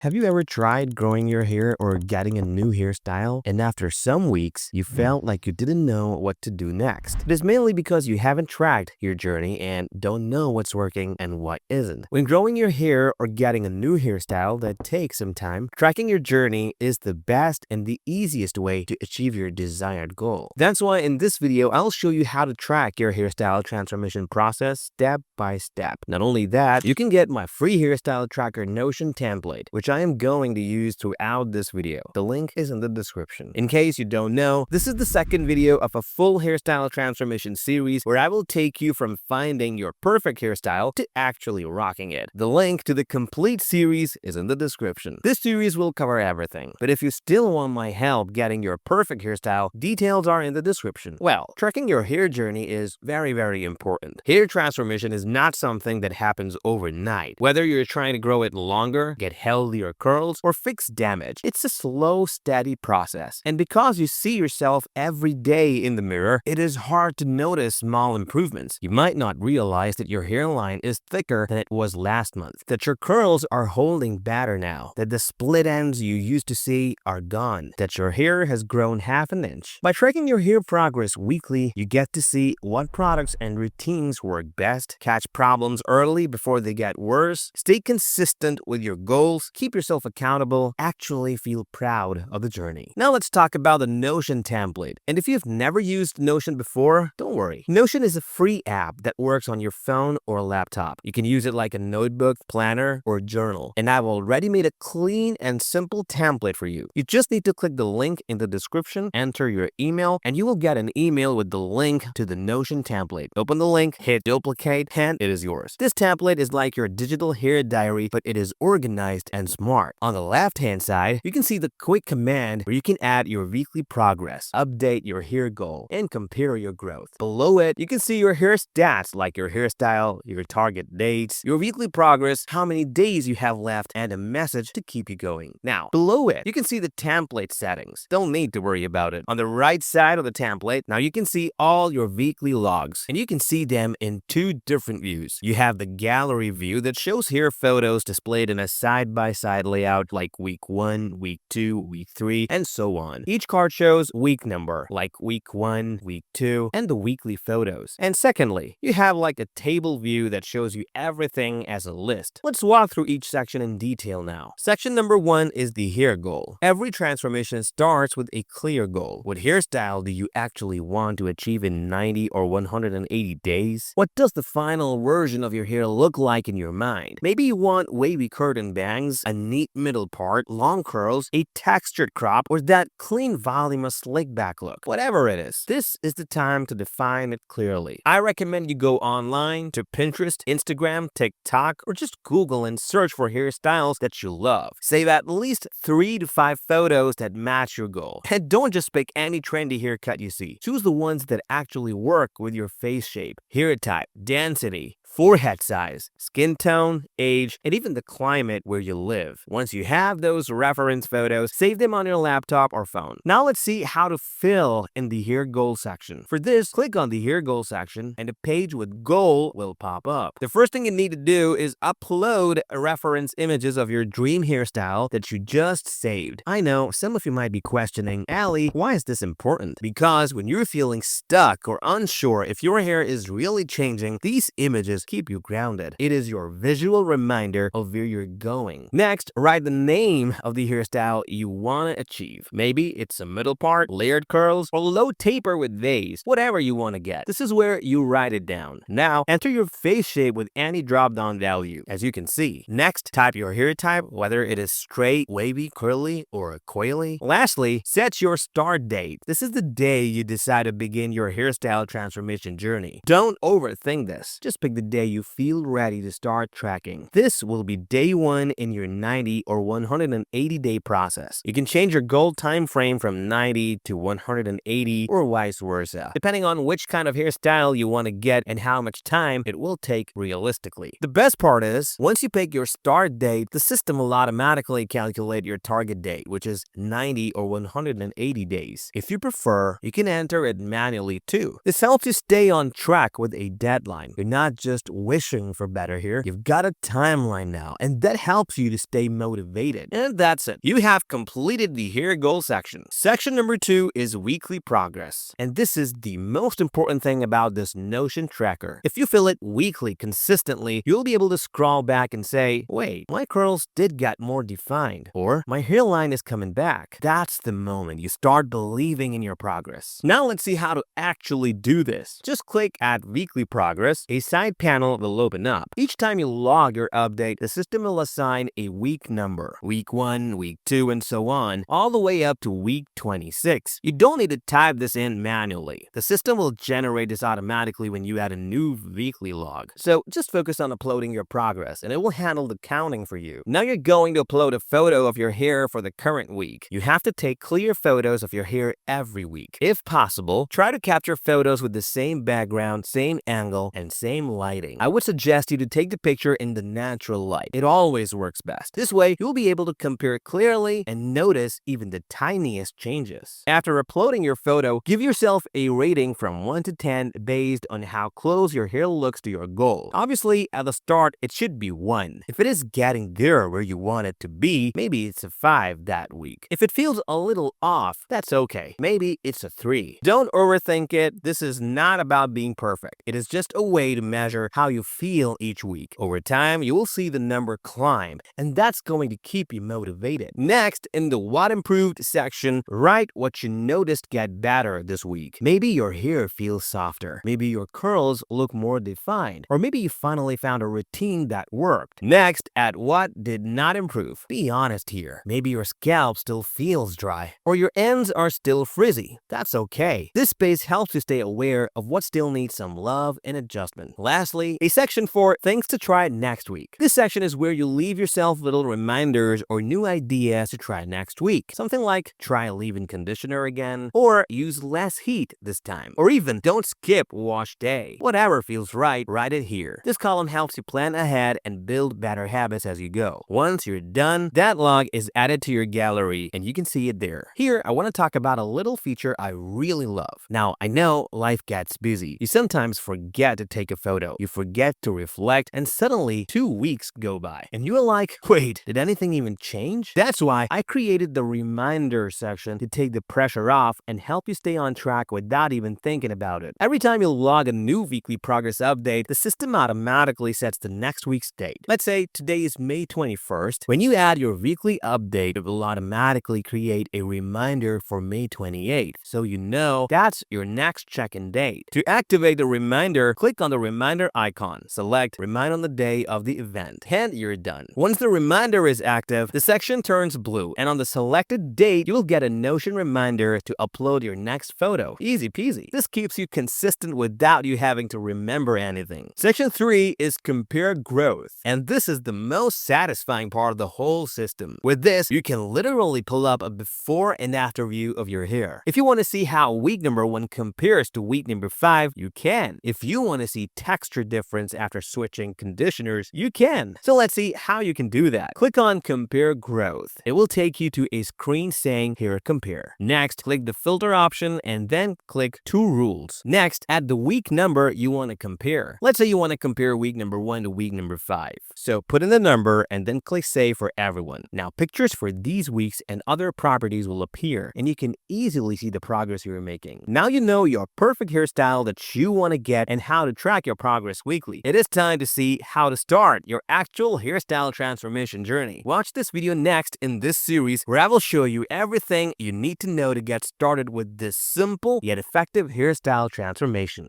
Have you ever tried growing your hair or getting a new hairstyle, and after some weeks, you felt like you didn't know what to do next? It is mainly because you haven't tracked your journey and don't know what's working and what isn't. When growing your hair or getting a new hairstyle that takes some time, tracking your journey is the best and the easiest way to achieve your desired goal. That's why in this video, I'll show you how to track your hairstyle transformation process step by step. Not only that, you can get my free hairstyle tracker Notion template, which I am going to use throughout this video. The link is in the description. In case you don't know, this is the second video of a full hairstyle transformation series where I will take you from finding your perfect hairstyle to actually rocking it. The link to the complete series is in the description. This series will cover everything, but if you still want my help getting your perfect hairstyle, details are in the description. Well, tracking your hair journey is very important. Hair transformation is not something that happens overnight. Whether you're trying to grow it longer, get healthier curls, or fix damage, it's a slow, steady process. And because you see yourself every day in the mirror, it is hard to notice small improvements. You might not realize that your hairline is thicker than it was last month, that your curls are holding better now, that the split ends you used to see are gone, that your hair has grown half an inch. By tracking your hair progress weekly, you get to see what products and routines work best, catch problems early before they get worse, stay consistent with your goals, keep yourself accountable, actually feel proud of the journey. Now let's talk about the Notion template. And if you've never used Notion before, don't worry. Notion is a free app that works on your phone or laptop. You can use it like a notebook, planner, or journal. And I've already made a clean and simple template for you. You just need to click the link in the description, enter your email, and you will get an email with the link to the Notion template. Open the link, hit duplicate, and it is yours. This template is like your digital hair diary, but it is organized and smart. On the left-hand side, you can see the quick command where you can add your weekly progress, update your hair goal, and compare your growth. Below it, you can see your hair stats like your hairstyle, your target dates, your weekly progress, how many days you have left, and a message to keep you going. Now, below it, you can see the template settings. Don't need to worry about it. On the right side of the template, now you can see all your weekly logs, and you can see them in two different views. You have the gallery view that shows hair photos displayed in a side-by-side layout like week 1, week 2, week 3, and so on. Each card shows week number like week 1, week 2, and the weekly photos. And secondly, you have like a table view that shows you everything as a list. Let's walk through each section in detail now. Section number 1 is the hair goal. Every transformation starts with a clear goal. What hairstyle do you actually want to achieve in 90 or 180 days? What does the final version of your hair look like in your mind? Maybe you want wavy curtain bangs, a neat middle part, long curls, a textured crop, or that clean voluminous slick back look. Whatever it is, this is the time to define it clearly. I recommend you go online to Pinterest, Instagram, TikTok, or just Google and search for hairstyles that you love. Save at least 3 to 5 photos that match your goal. And don't just pick any trendy haircut you see. Choose the ones that actually work with your face shape, hair type, density, forehead size, skin tone, age, and even the climate where you live. Once you have those reference photos, save them on your laptop or phone. Now let's see how to fill in the hair goal section. For this, click on the hair goal section and a page with goal will pop up. The first thing you need to do is upload reference images of your dream hairstyle that you just saved. I know some of you might be questioning, Ali, why is this important? Because when you're feeling stuck or unsure if your hair is really changing, these images keep you grounded. It is your visual reminder of where you're going. Next, write the name of the hairstyle you want to achieve. Maybe it's a middle part, layered curls, or low taper with waves, whatever you want to get. This is where you write it down. Now, enter your face shape with any drop-down value, as you can see. Next, type your hair type, whether it is straight, wavy, curly, or coily. Lastly, set your start date. This is the day you decide to begin your hairstyle transformation journey. Don't overthink this. Just pick the day you feel ready to start tracking. This will be day 1 in your 90 or 180 day process. You can change your goal time frame from 90 to 180 or vice versa, depending on which kind of hairstyle you want to get and how much time it will take realistically. The best part is, once you pick your start date, the system will automatically calculate your target date, which is 90 or 180 days. If you prefer, you can enter it manually too. This helps you stay on track with a deadline. You're not just just wishing for better hair. You've got a timeline now, and that helps you to stay motivated. And that's it. You have completed the hair goal section. Section number 2 is weekly progress. And this is the most important thing about this Notion tracker. If you fill it weekly consistently, you'll be able to scroll back and say, wait, my curls did get more defined, or my hairline is coming back. That's the moment you start believing in your progress. Now let's see how to actually do this. Just click at weekly progress. A side panel will open up. Each time you log your update, the system will assign a week number. Week 1, week 2, and so on, all the way up to week 26. You don't need to type this in manually. The system will generate this automatically when you add a new weekly log. So just focus on uploading your progress and it will handle the counting for you. Now you're going to upload a photo of your hair for the current week. You have to take clear photos of your hair every week. If possible, try to capture photos with the same background, same angle, and same lighting. I would suggest you to take the picture in the natural light. It always works best. This way, you'll be able to compare clearly and notice even the tiniest changes. After uploading your photo, give yourself a rating from 1 to 10 based on how close your hair looks to your goal. Obviously, at the start, it should be 1. If it is getting there where you want it to be, maybe it's a 5 that week. If it feels a little off, that's okay. Maybe it's a 3. Don't overthink it. This is not about being perfect. It is just a way to measure how you feel each week. Over time, you will see the number climb, and that's going to keep you motivated. Next, in the What Improved section, write what you noticed get better this week. Maybe your hair feels softer. Maybe your curls look more defined. Or maybe you finally found a routine that worked. Next, add what did not improve. Be honest here. Maybe your scalp still feels dry, or your ends are still frizzy. That's okay. This space helps you stay aware of what still needs some love and adjustment. Lastly, a section for things to try next week. This section is where you leave yourself little reminders or new ideas to try next week. Something like try leave-in conditioner again, or use less heat this time, or even don't skip wash day. Whatever feels right, write it here. This column helps you plan ahead and build better habits as you go. Once you're done, that log is added to your gallery and you can see it there. Here, I want to talk about a little feature I really love. Now, I know life gets busy. You sometimes forget to take a photo. You forget to reflect, and suddenly 2 weeks go by. And you're like, wait, did anything even change? That's why I created the reminder section to take the pressure off and help you stay on track without even thinking about it. Every time you log a new weekly progress update, the system automatically sets the next week's date. Let's say today is May 21st. When you add your weekly update, it will automatically create a reminder for May 28th, so you know that's your next check-in date. To activate the reminder, click on the reminder icon. Select Remind on the day of the event, and you're done. Once the reminder is active, the section turns blue, and on the selected date, you'll get a Notion reminder to upload your next photo. Easy peasy. This keeps you consistent without you having to remember anything. Section 3 is Compare Growth, and this is the most satisfying part of the whole system. With this, you can literally pull up a before and after view of your hair. If you want to see how week number 1 compares to week number 5, you can. If you want to see texture difference after switching conditioners, you can. So let's see how you can do that. Click on Compare Growth. It will take you to a screen saying Hair Compare. Next, click the filter option and then click 2 rules. Next, add the week number you want to compare. Let's say you want to compare week number 1 to week number 5. So put in the number and then click Save for everyone. Now pictures for these weeks and other properties will appear and you can easily see the progress you're making. Now you know your perfect hairstyle that you want to get and how to track your progress weekly. It is time to see how to start your actual hairstyle transformation journey. Watch this video next in this series where I will show you everything you need to know to get started with this simple yet effective hairstyle transformation.